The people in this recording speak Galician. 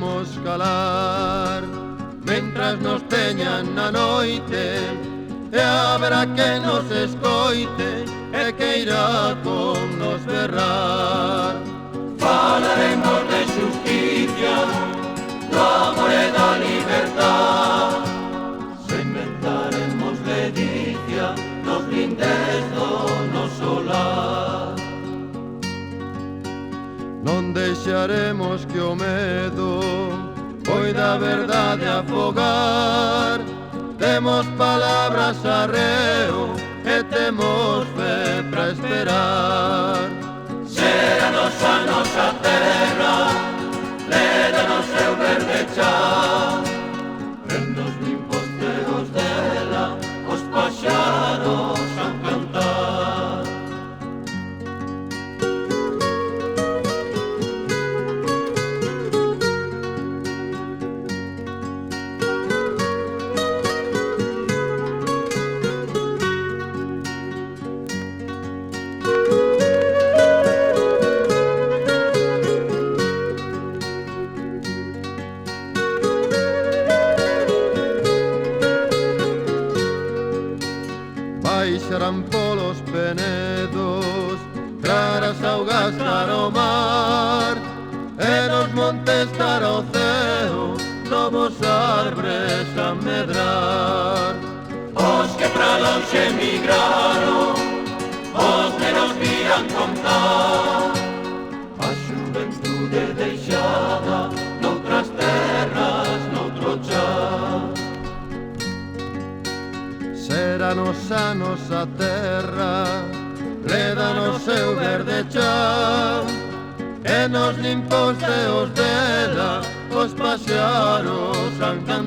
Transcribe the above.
podemos calar, mentras nos teñan na noite, e haberá que nos escoite e que irá con nos berrar. Falaremos de xusticia, do amor e da libertad, se inventaremos ledicia nos lindes do noso lar. Non deixaremos que o medo poida a verdade afogar. Temos palabras arreo e temos fe para esperar. Será nosa terra, lédanos seu verde chá, prendos limpos teos dela, os paxaros a cantar. Baixarán polos penedos, claras augas cara ao mar, e nos montes cara ao ceo, novos arbres a medrar. Os que pra lonxe emigraron, os nenos virán contar a xuventude deixada noutras terras, noutro chá. Séranos a nosa terra, lédanos seu verde chá, e nos limpos teos dela, os paxaros han cantado.